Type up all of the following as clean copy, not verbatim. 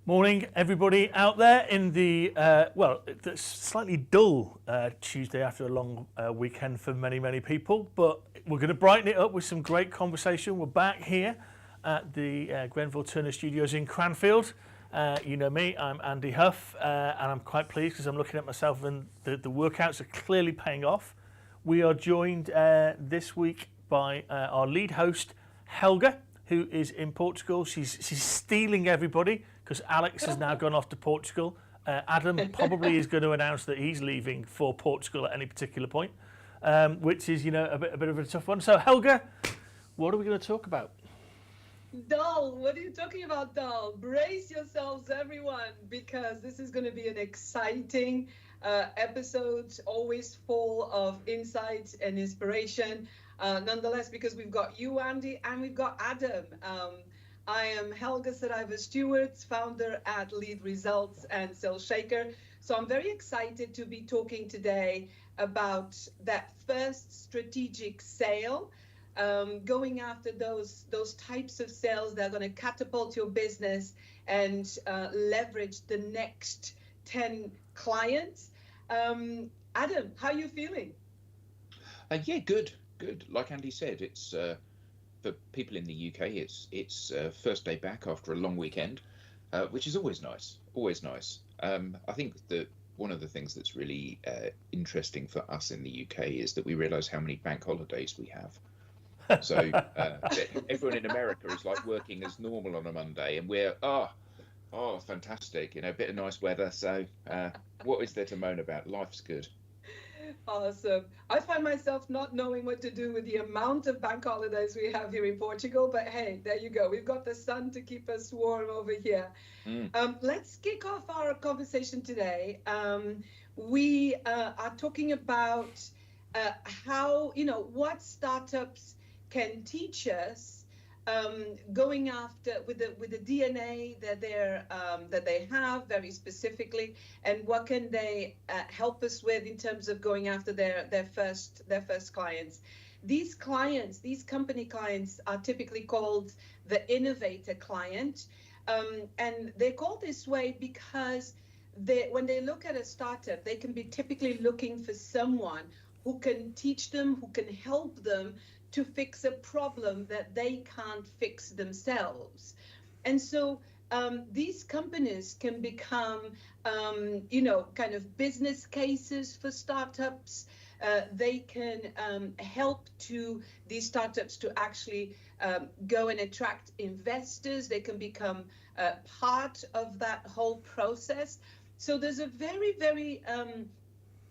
Morning, everybody out there in the the slightly dull Tuesday after a long weekend for many people. But we're going to brighten it up with some great conversation. We're back here at the Grenville Turner Studios in Cranfield. You know me, I'm Andy Huff, and I'm quite pleased because I'm looking at myself and the workouts are clearly paying off. We are joined this week by our lead host, Helga, who is in Portugal. She's stealing everybody because Alex has now gone off to Portugal. Adam probably is going to announce that he's leaving for Portugal at any particular point, which is, a bit of a tough one. So, Helga, what are we going to talk about? Dull. What are you talking about, dull? Brace yourselves, everyone, because this is going to be an exciting episode, always full of insights and inspiration. Nonetheless, because we've got you, Andy, and we've got Adam. I am Helga Stewart, founder at Lead Results and Sales Shaker. So I'm very excited to be talking today about that first strategic sale, going after those types of sales that are going to catapult your business and leverage the next 10 clients. Adam, how are you feeling? Yeah, good. Like Andy said, it's for people in the UK. It's first day back after a long weekend, which is always nice. I think that one of the things that's really interesting for us in the UK is that we realise how many bank holidays we have. So everyone in America is like working as normal on a Monday, and we're fantastic, a bit of nice weather. So what is there to moan about? Life's good. Awesome. I find myself not knowing what to do with the amount of bank holidays we have here in Portugal, but hey, there you go. We've got the sun to keep us warm over here. Let's kick off our conversation today. We are talking about how, what startups can teach us going after with the DNA that they have very specifically, and what can they help us with in terms of going after their first clients. These company clients are typically called the innovator client, and they're called this way because when they look at a startup, they can be typically looking for someone who can teach them, who can help them to fix a problem that they can't fix themselves. And so these companies can become, kind of business cases for startups. They can help these startups to actually go and attract investors. They can become part of that whole process. So there's a very, very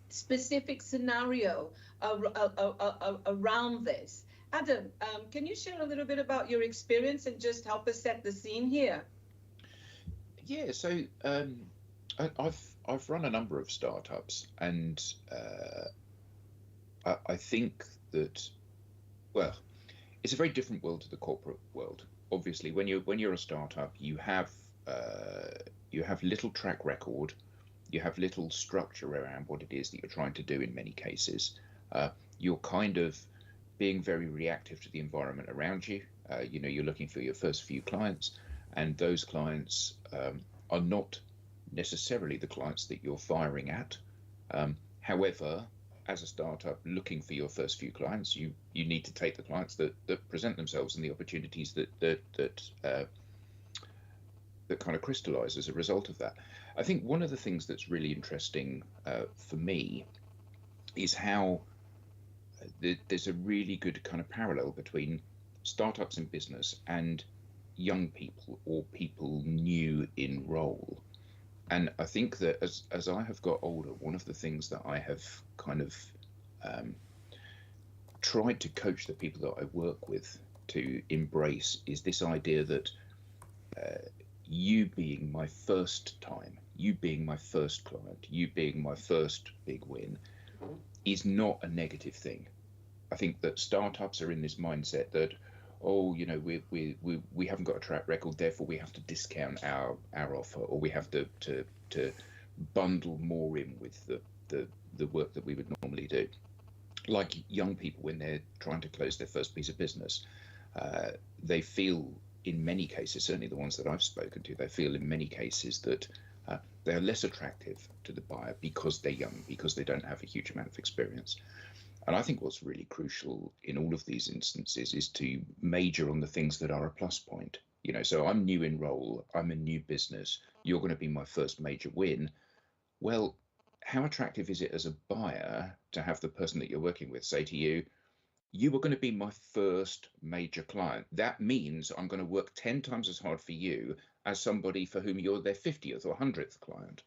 specific scenario around this. Adam, can you share a little bit about your experience and just help us set the scene here? Yeah, so I've run a number of startups, and I think that, well, it's a very different world to the corporate world. Obviously, when you're a startup, you have little track record, you have little structure around what it is that you're trying to do. In many cases, you're kind of being very reactive to the environment around you. You're looking for your first few clients, and those clients are not necessarily the clients that you're firing at. However, as a startup looking for your first few clients, you need to take the clients that present themselves and the opportunities that kind of crystallize as a result of that. I think one of the things that's really interesting for me is how there's a really good kind of parallel between startups in business and young people or people new in role. And I think that as I have got older, one of the things that I have kind of tried to coach the people that I work with to embrace is this idea that you being my first time, you being my first client, you being my first big win is not a negative thing. I think that startups are in this mindset that, we haven't got a track record, therefore we have to discount our offer, or we have to bundle more in with the work that we would normally do. Like young people, when they're trying to close their first piece of business, they feel in many cases, certainly the ones that I've spoken to, they feel in many cases that they're less attractive to the buyer because they're young, because they don't have a huge amount of experience. And I think what's really crucial in all of these instances is to major on the things that are a plus point. You know, so I'm new in role, I'm a new business, you're going to be my first major win. Well, how attractive is it as a buyer to have the person that you're working with say to you, you are going to be my first major client. That means I'm going to work 10 times as hard for you as somebody for whom you're their 50th or 100th client.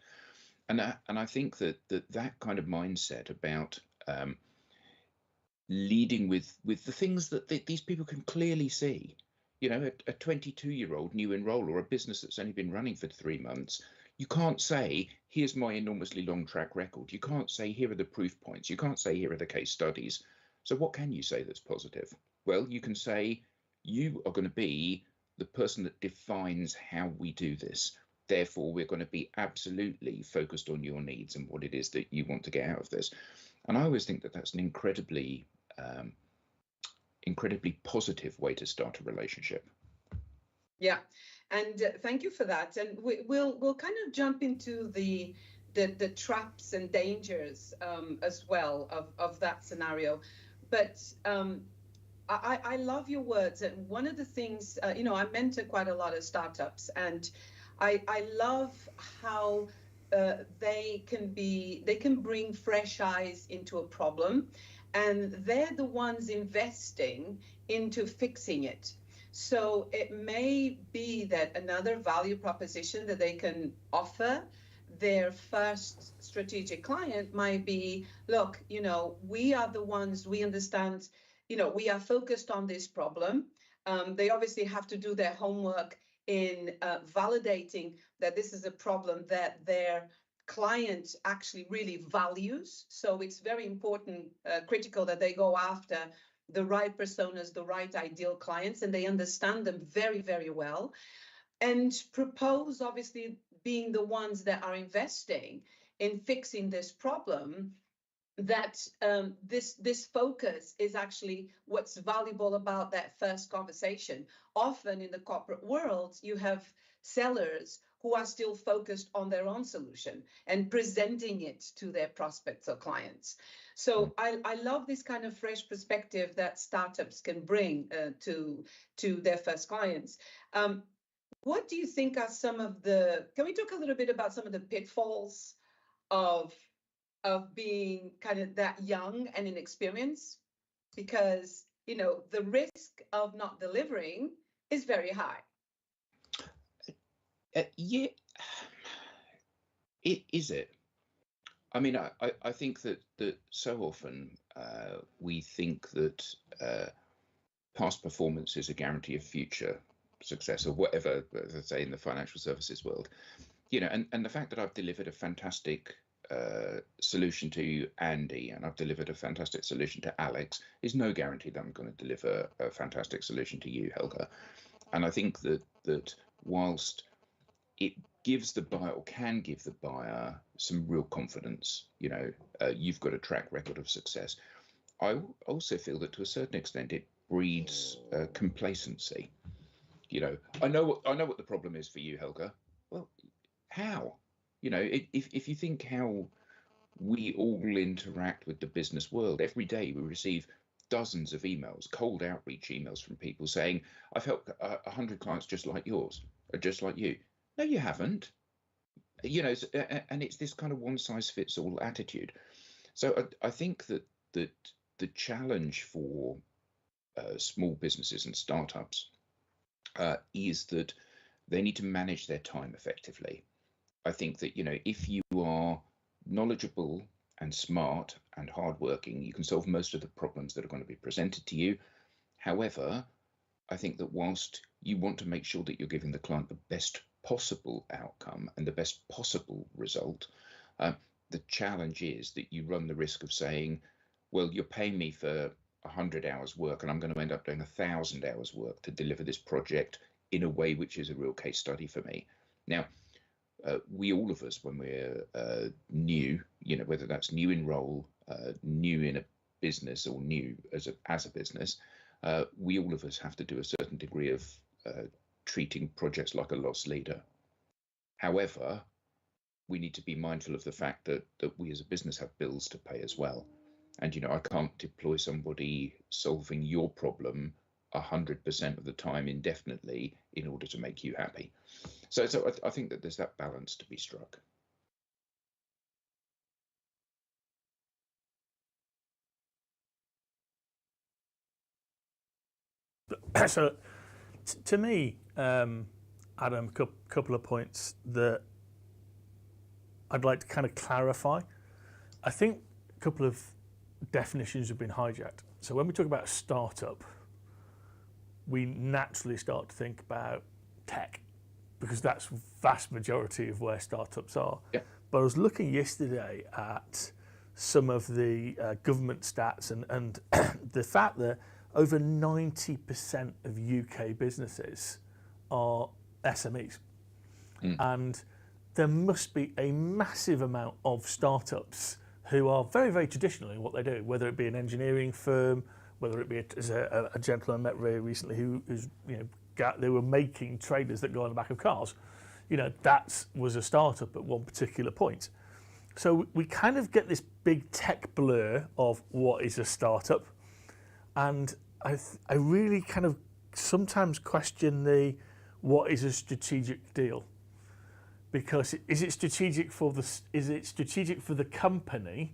And I think that kind of mindset about leading with the things that these people can clearly see. You know, a 22-year-old new enroll or a business that's only been running for 3 months, you can't say, here's my enormously long track record. You can't say, here are the proof points. You can't say, here are the case studies. So what can you say that's positive? Well, you can say, you are going to be the person that defines how we do this. Therefore, we're going to be absolutely focused on your needs and what it is that you want to get out of this. And I always think that that's an incredibly positive way to start a relationship. Yeah, and thank you for that. And we'll kind of jump into the traps and dangers as well of that scenario. But I love your words. And one of the things, you know, I mentor quite a lot of startups, and I love how they can bring fresh eyes into a problem, and they're the ones investing into fixing it. So it may be that another value proposition that they can offer their first strategic client might be, look, you know, we are the ones, we understand, you know, we are focused on this problem. They obviously have to do their homework in validating that this is a problem that their client actually really values. So it's very important, critical that they go after the right personas, the right ideal clients, and they understand them very, very well. And propose, obviously, being the ones that are investing in fixing this problem, that this focus is actually what's valuable about that first conversation. Often in the corporate world, you have sellers who are still focused on their own solution and presenting it to their prospects or clients. So I love this kind of fresh perspective that startups can bring to their first clients. What do you think are some of can we talk a little bit about some of the pitfalls of being kind of that young and inexperienced? Because, you know, the risk of not delivering is very high. Yeah, is it? I mean, I think that so often we think that past performance is a guarantee of future success, or whatever, as I say, in the financial services world. You know, and the fact that I've delivered a fantastic solution to Andy and I've delivered a fantastic solution to Alex is no guarantee that I'm going to deliver a fantastic solution to you, Helga. And I think that whilst it gives the buyer, or can give the buyer, some real confidence, you know, you've got a track record of success, I also feel that to a certain extent it breeds complacency. You know, I know what the problem is for you, Helga. Well, how? You know, if you think how we all interact with the business world, every day we receive dozens of emails, cold outreach emails from people saying, I've helped 100 clients just like yours, or just like you. No, you haven't. You know, and it's this kind of one size fits all attitude. So I think that the challenge for small businesses and startups is that they need to manage their time effectively. I think that, you know, if you are knowledgeable and smart and hardworking, you can solve most of the problems that are going to be presented to you. However, I think that whilst you want to make sure that you're giving the client the best possible outcome and the best possible result, the challenge is that you run the risk of saying, well, you're paying me for 100 hours work and I'm going to end up doing 1,000 hours work to deliver this project in a way which is a real case study for me. Now, we all of us, when we're new, you know, whether that's new in role, new in a business, or new as a business, we all of us have to do a certain degree of treating projects like a loss leader. However, we need to be mindful of the fact that we as a business have bills to pay as well. And, I can't deploy somebody solving your problem 100% of the time indefinitely in order to make you happy. So I think that there's that balance to be struck. So, to me, Adam, a couple of points that I'd like to kind of clarify. I think a couple of definitions have been hijacked. So when we talk about a startup, we naturally start to think about tech, because that's the vast majority of where startups are. Yeah. But I was looking yesterday at some of the government stats and the fact that over 90% of UK businesses are SMEs. And there must be a massive amount of startups who are very, very traditional in what they do, whether it be an engineering firm, whether it be a gentleman I met very recently who's they were making trailers that go on the back of cars. That was a startup at one particular point. So we kind of get this big tech blur of what is a startup. And I really kind of sometimes question what is a strategic deal, because is it strategic for the company?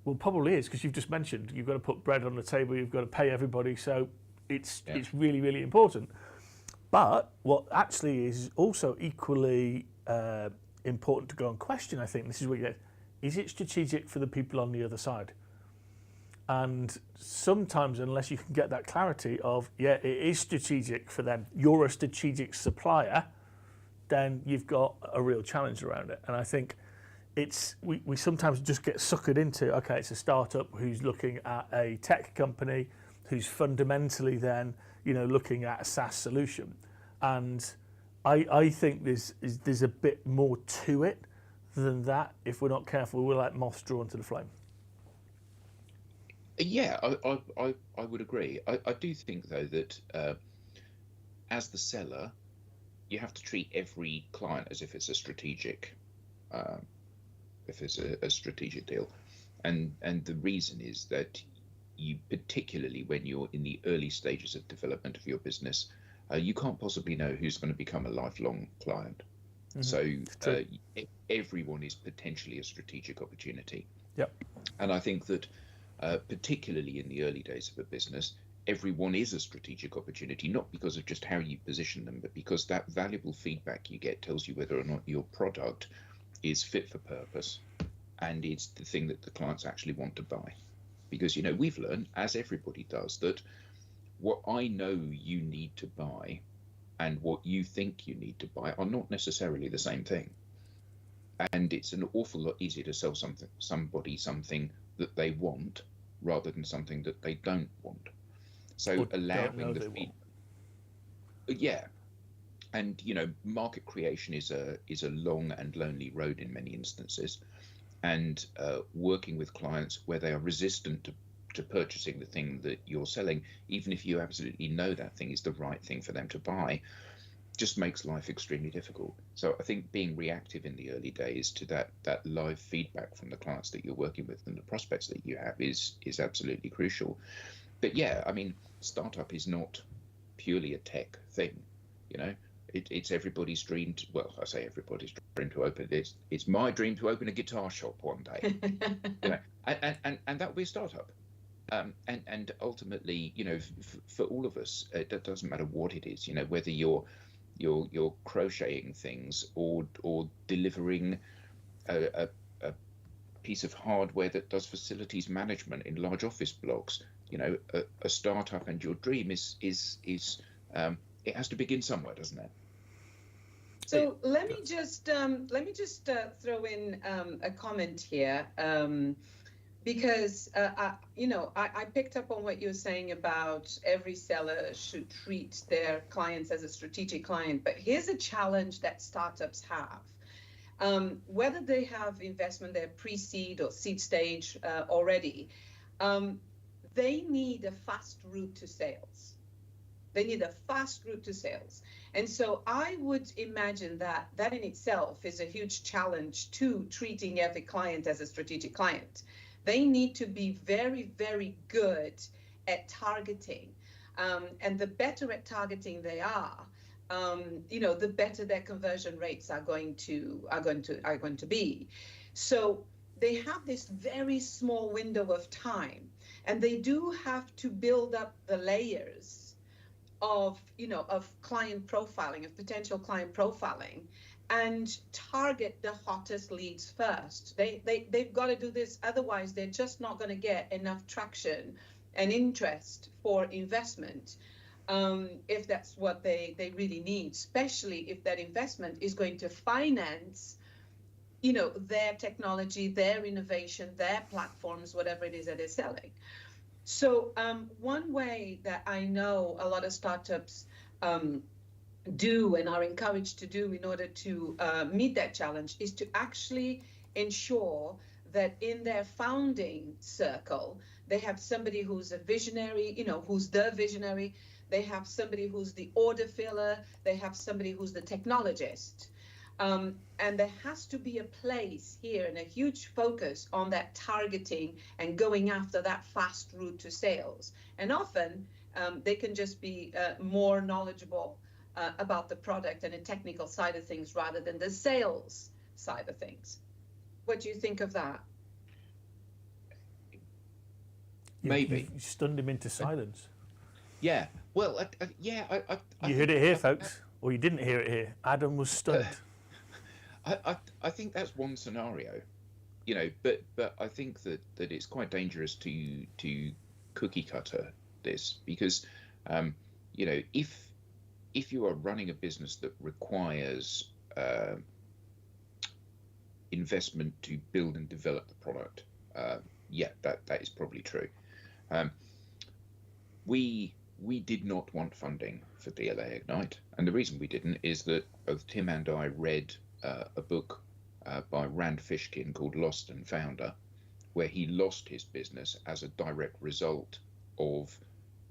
Well, probably is, because you've just mentioned you've got to put bread on the table, you've got to pay everybody, so it's really, really important. But what actually is also equally important to go and question, I think, this is what you get: is it strategic for the people on the other side? And sometimes, unless you can get that clarity of, it is strategic for them, you're a strategic supplier, then you've got a real challenge around it. And I think we sometimes just get suckered into, okay, it's a startup who's looking at a tech company who's fundamentally then, looking at a SaaS solution. And I think there's a bit more to it than that. If we're not careful, we're like moths drawn to the flame. Yeah, I would agree. I do think, though, that as the seller, you have to treat every client as if it's a strategic, a strategic deal, and the reason is that you, particularly when you're in the early stages of development of your business, you can't possibly know who's going to become a lifelong client. Mm-hmm. So everyone is potentially a strategic opportunity. Yep. And I think that particularly in the early days of a business, everyone is a strategic opportunity, not because of just how you position them, but because that valuable feedback you get tells you whether or not your product is fit for purpose and it's the thing that the clients actually want to buy. Because, we've learned, as everybody does, that what I know you need to buy and what you think you need to buy are not necessarily the same thing. And it's an awful lot easier to sell somebody something that they want rather than something that they don't want. So allowing the feedback. Yeah. And, market creation is a long and lonely road in many instances. And working with clients where they are resistant to purchasing the thing that you're selling, even if you absolutely know that thing is the right thing for them to buy, just makes life extremely difficult. So I think being reactive in the early days to that live feedback from the clients that you're working with and the prospects that you have is absolutely crucial. But yeah, I mean, startup is not purely a tech thing, It's everybody's dream. Well, I say everybody's dream to open this. It's my dream to open a guitar shop one day, and that will be a startup. And ultimately, for all of us, it doesn't matter what it is. Whether you're crocheting things or delivering a piece of hardware that does facilities management in large office blocks. A startup and your dream is it has to begin somewhere, doesn't it? So let me just throw in a comment here, because I picked up on what you're saying about every seller should treat their clients as a strategic client. But here's a challenge that startups have. Whether they have investment, they're pre-seed or seed stage already, they need a fast route to sales. They need a fast route to sales. And so I would imagine that that in itself is a huge challenge to treating every client as a strategic client. They need to be very, very good at targeting. And the better at targeting they are, the better their conversion rates are going to be. So they have this very small window of time, and they do have to build up the layers of client profiling, of potential client profiling, and target the hottest leads first. They've got to do this, otherwise they're just not going to get enough traction and interest for investment, if that's what they really need, especially if that investment is going to finance their technology, their innovation, their platforms, whatever it is that they're selling. So one way that I know a lot of startups do and are encouraged to do in order to meet that challenge is to actually ensure that in their founding circle, they have somebody who's a visionary, who's the visionary. They have somebody who's the order filler. They have somebody who's the technologist. And there has to be a place here and a huge focus on that targeting and going after that fast route to sales. And often they can just be more knowledgeable about the product and the technical side of things rather than the sales side of things. What do you think of that? Maybe. You stunned him into silence. Yeah. Well, you heard it here, folks, or you didn't hear it here. Adam was stunned. I think that's one scenario, but I think that it's quite dangerous to cookie cutter this, because if you are running a business that requires investment to build and develop the product, that is probably true. We did not want funding for DLA Ignite, and the reason we didn't is that both Tim and I read a book by Rand Fishkin called Lost and Founder, where he lost his business as a direct result of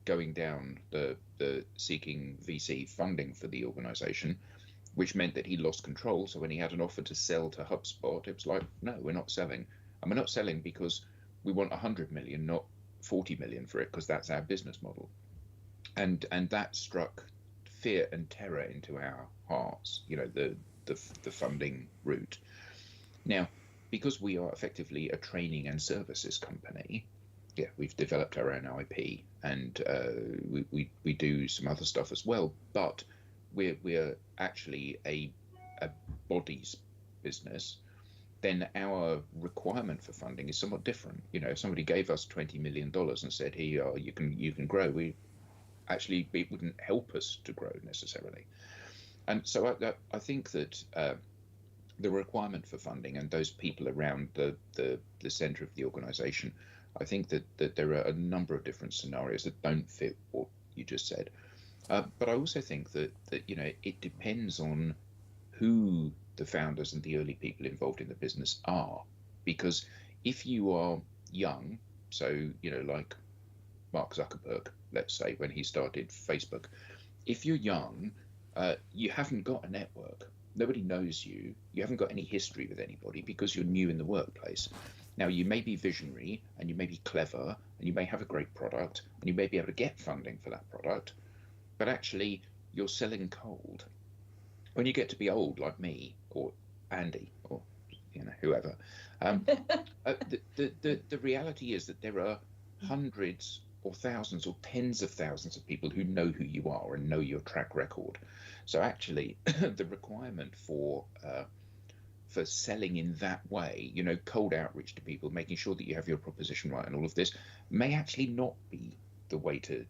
going down the seeking VC funding for the organization, which meant that he lost control. So when he had an offer to sell to HubSpot, it was like, no, we're not selling. And we're not selling because we want 100 million, not 40 million for it, because that's our business model. And that struck fear and terror into our hearts, the funding route. Now, because we are effectively a training and services company, we've developed our own IP, and we do some other stuff as well. But we're actually a bodies business. Then our requirement for funding is somewhat different. If somebody gave us $20 million and said, "Here you are, you can grow," it wouldn't help us to grow necessarily. And so I think that the requirement for funding and those people around the center of the organization, I think that there are a number of different scenarios that don't fit what you just said. But I also think that it depends on who the founders and the early people involved in the business are. Because if you are young, so like Mark Zuckerberg, let's say, when he started Facebook, if you're young, you haven't got a network. Nobody knows you. You haven't got any history with anybody because you're new in the workplace. Now, you may be visionary and you may be clever and you may have a great product and you may be able to get funding for that product, but actually you're selling cold. When you get to be old, like me or Andy or whoever, the reality is that there are hundreds or thousands or tens of thousands of people who know who you are and know your track record. So actually, the requirement for selling in that way, cold outreach to people, making sure that you have your proposition right and all of this, may actually not be the way to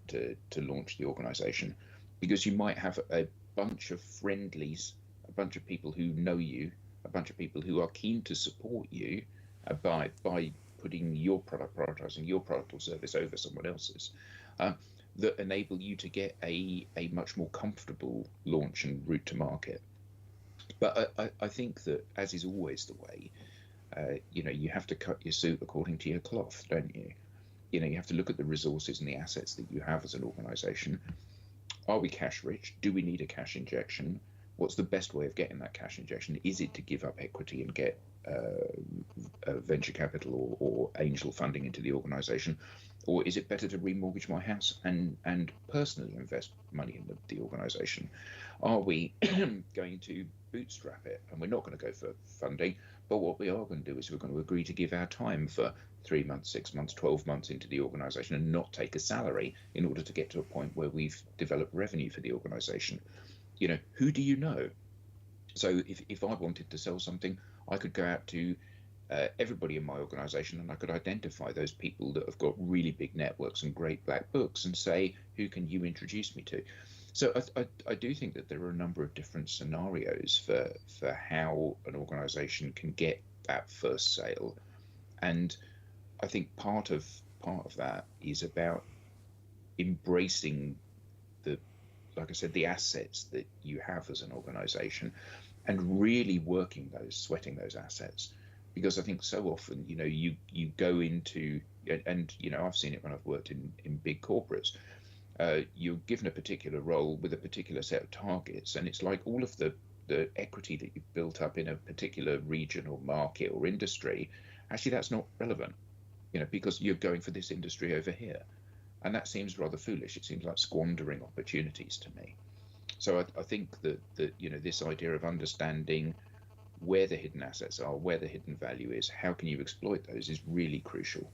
launch the organization, because you might have a bunch of friendlies, a bunch of people who know you, a bunch of people who are keen to support you by putting your product, prioritizing your product or service over someone else's, that enable you to get a much more comfortable launch and route to market. But I think that, as is always the way, you have to cut your suit according to your cloth, don't you? You have to look at the resources and the assets that you have as an organization. Are we cash rich? Do we need a cash injection? What's the best way of getting that cash injection? Is it to give up equity and get venture capital or angel funding into the organization? Or is it better to remortgage my house and personally invest money in the organization? Are we going to bootstrap it? And we're not going to go for funding, but what we are going to do is we're going to agree to give our time for 3 months, 6 months, 12 months into the organization and not take a salary in order to get to a point where we've developed revenue for the organization. You know, who do you know? So if I wanted to sell something, I could go out to everybody in my organization and I could identify those people that have got really big networks and great black books and say, who can you introduce me to? So I do think that there are a number of different scenarios for how an organization can get that first sale. And I think part of that is about embracing like I said, the assets that you have as an organization and really sweating those assets. Because I think so often, you know, you go into, and, you know, I've seen it when I've worked in big corporates, you're given a particular role with a particular set of targets. And it's like all of the equity that you've built up in a particular region or market or industry, actually that's not relevant, you know, because you're going for this industry over here. And that seems rather foolish. It seems like squandering opportunities to me. So I think that you know, this idea of understanding where the hidden assets are, where the hidden value is, how can you exploit those is really crucial,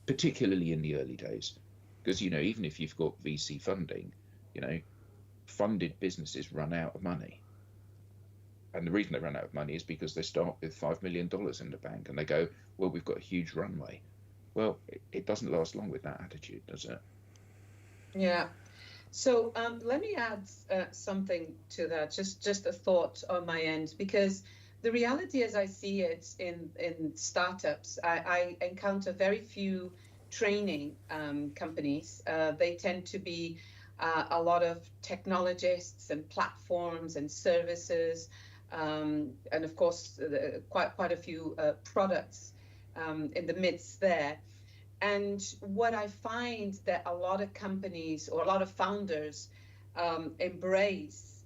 particularly in the early days. Because, you know, even if you've got VC funding, you know, funded businesses run out of money. And the reason they run out of money is because they start with $5 million in the bank and they go, well, we've got a huge runway. Well, it doesn't last long with that attitude, does it? Yeah. So let me add something to that, just a thought on my end, because the reality as I see it in startups, I encounter very few training companies. They tend to be a lot of technologists and platforms and services, and of course, quite a few products in the midst there. And what I find that a lot of companies or a lot of founders embrace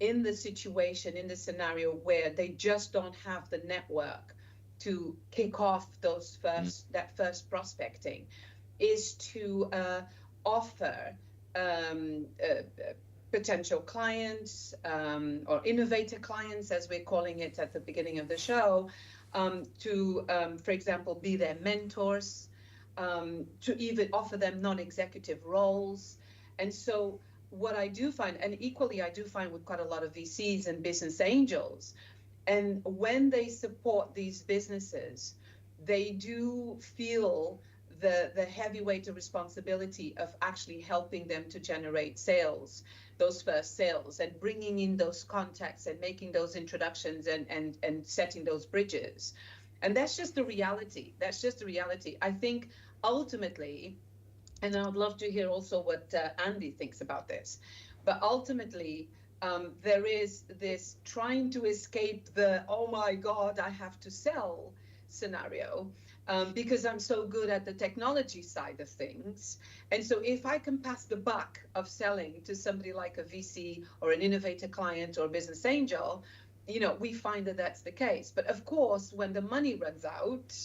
in the situation, in the scenario where they just don't have the network to kick off that first prospecting, is to offer potential clients or innovator clients, as we're calling it at the beginning of the show, to, for example, be their mentors, to even offer them non-executive roles. And so what I do find, and equally I do find with quite a lot of VCs and business angels, and when they support these businesses, they do feel the heavy weight of responsibility of actually helping them to generate sales, those first sales, and bringing in those contacts and making those introductions and setting those bridges. And that's just the reality. That's just the reality. I think ultimately, and I'd love to hear also what Andy thinks about this, but ultimately, there is this trying to escape the, oh my God, I have to sell scenario, because I'm so good at the technology side of things. And so if I can pass the buck of selling to somebody like a VC or an innovator client or business angel, you know, we find that that's the case. But of course, when the money runs out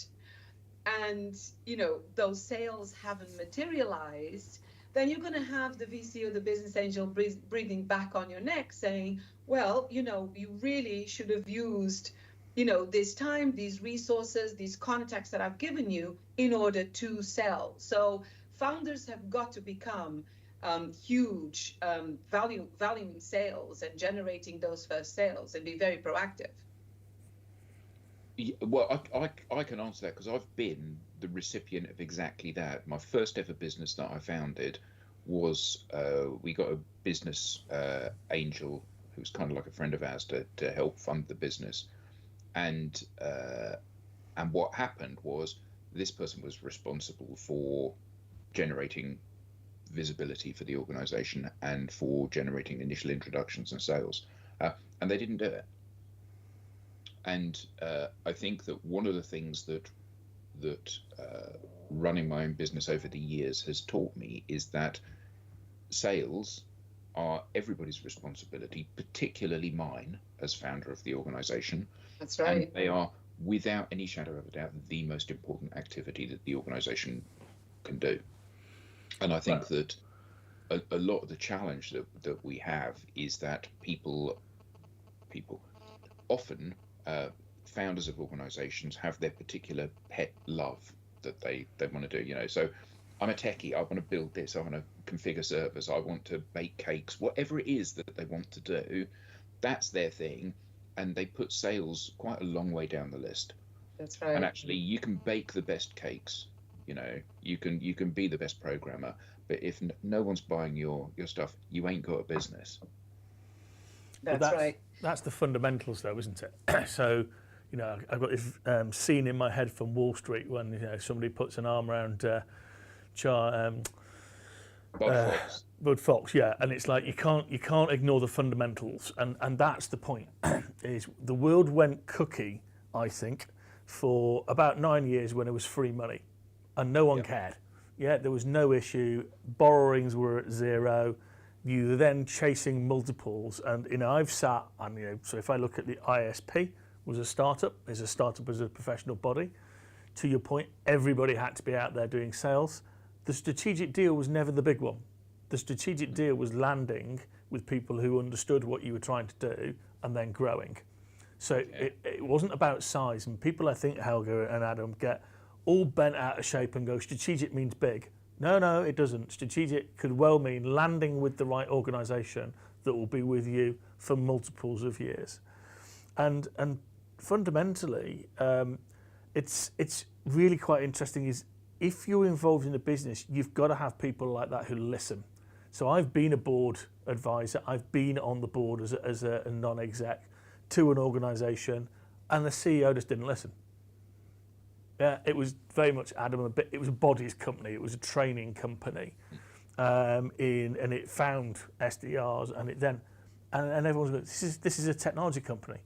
and, you know, those sales haven't materialized, then you're going to have the VC or the business angel breathing back on your neck saying, well, you know, you really should have used, you know, this time, these resources, these contacts that I've given you in order to sell. So founders have got to become huge valuing sales and generating those first sales and be very proactive. Yeah, well, I can answer that because I've been the recipient of exactly that. My first ever business that I founded was we got a business angel who was kind of like a friend of ours to help fund the business, and what happened was this person was responsible for generating visibility for the organization and for generating initial introductions and sales, and they didn't do it. And I think that one of the things that running my own business over the years has taught me is that sales are everybody's responsibility, particularly mine as founder of the organization. That's right. And they are, without any shadow of a doubt, the most important activity that the organization can do. And I think that a lot of the challenge that we have is that people often, founders of organizations have their particular pet love that they want to do. So I'm a techie, I want to build this, I want to configure servers, I want to bake cakes, whatever it is that they want to do, that's their thing. And they put sales quite a long way down the list. That's right. And actually, you can bake the best cakes, you can be the best programmer, but if no one's buying your stuff, you ain't got a business. That's right. That's the fundamentals, though, isn't it? So, I've got this scene in my head from Wall Street when somebody puts an arm around Bud Fox, yeah, and it's like you can't ignore the fundamentals, and that's the point. Is the world went cookie, I think, for about 9 years when it was free money, and no one cared. Yeah, there was no issue. Borrowings were at zero. You were then chasing multiples, and I've sat and so if I look at the ISP was a startup, as a professional body. To your point, everybody had to be out there doing sales. The strategic deal was never the big one. The strategic deal was landing with people who understood what you were trying to do and then growing. So it wasn't about size. And people, I think, Helga and Adam, get all bent out of shape and go, strategic means big. No, it doesn't. Strategic could well mean landing with the right organisation that will be with you for multiples of years. And fundamentally, it's really quite interesting is if you're involved in a business, you've got to have people like that who listen. So I've been a board advisor. I've been on the board as a non-exec to an organisation, and the CEO just didn't listen. Yeah, it was very much Adam. It was a bodies company. It was a training company, and it found SDRs, and it then, and everyone's going, this is a technology company.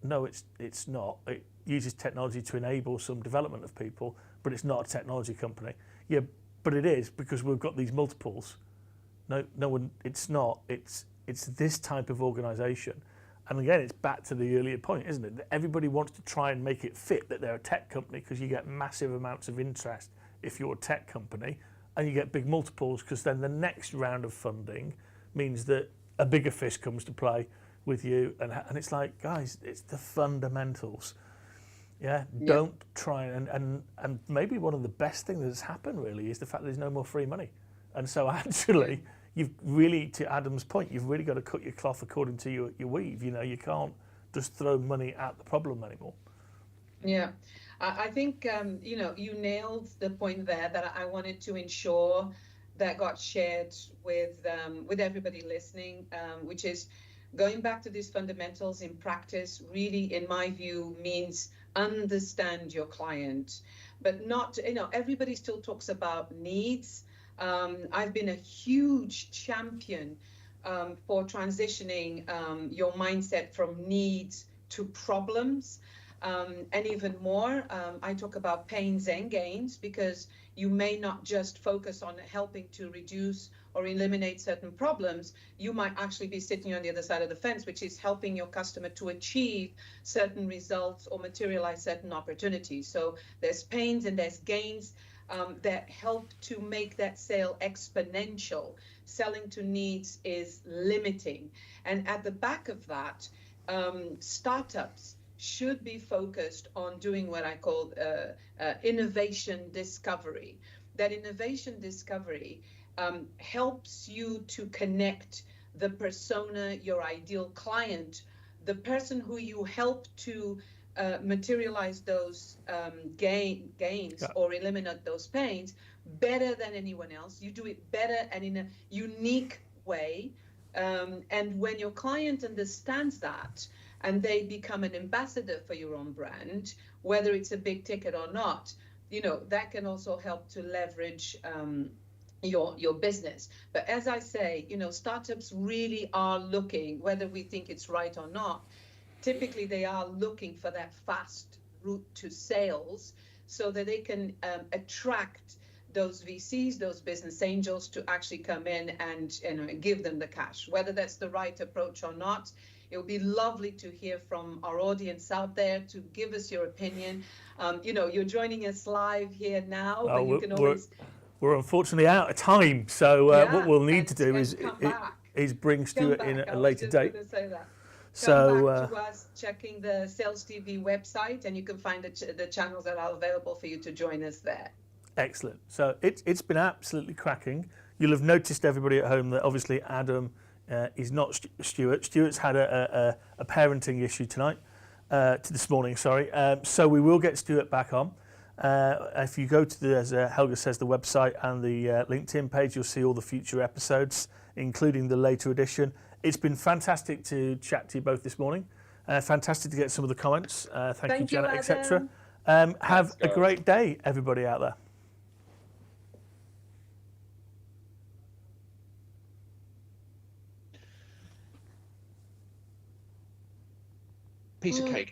No, it's not. It uses technology to enable some development of people, but it's not a technology company. Yeah, but it is because we've got these multiples. No one. It's not. It's this type of organisation. And again, it's back to the earlier point, isn't it? That everybody wants to try and make it fit that they're a tech company because you get massive amounts of interest if you're a tech company, and you get big multiples because then the next round of funding means that a bigger fish comes to play with you. And it's like, guys, it's the fundamentals. Yeah, don't try and maybe one of the best things that's happened really is the fact that there's no more free money. And so actually, you've really, to Adam's point, you've really got to cut your cloth according to your weave. You can't just throw money at the problem anymore. Yeah, I think, you nailed the point there that I wanted to ensure that got shared with everybody listening, which is going back to these fundamentals in practice really, in my view, means understand your client, but not, everybody still talks about needs. I've been a huge champion for transitioning your mindset from needs to problems. And even more, I talk about pains and gains, because you may not just focus on helping to reduce or eliminate certain problems. You might actually be sitting on the other side of the fence, which is helping your customer to achieve certain results or materialize certain opportunities. So there's pains and there's gains that help to make that sale exponential. Selling to needs is limiting. And at the back of that, startups should be focused on doing what I call innovation discovery. That innovation discovery helps you to connect the persona, your ideal client, the person who you help to materialize those gains or eliminate those pains better than anyone else. You do it better and in a unique way. And when your client understands that, and they become an ambassador for your own brand, whether it's a big ticket or not, that can also help to leverage your business. But as I say, startups really are looking, whether we think it's right or not, typically they are looking for that fast route to sales so that they can attract those VCs, those business angels, to actually come in and give them the cash. Whether that's the right approach or not, it would be lovely to hear from our audience out there to give us your opinion. You're joining us live here now, but you can always... We're unfortunately out of time, so what we'll need to do is bring Stewart in at a later date. Come back to us, checking the Sales TV website, and you can find the channels that are available for you to join us there. Excellent. So it's been absolutely cracking. You'll have noticed, everybody at home, that obviously Adam is not Stewart. Stewart's had a parenting issue this morning, sorry. So we will get Stewart back on. If you go to as Helga says, the website and the LinkedIn page, you'll see all the future episodes, including the later edition. It's been fantastic to chat to you both this morning. Fantastic to get some of the comments. Thank you, Janet, etc. Have a great day, everybody out there. Piece of cake.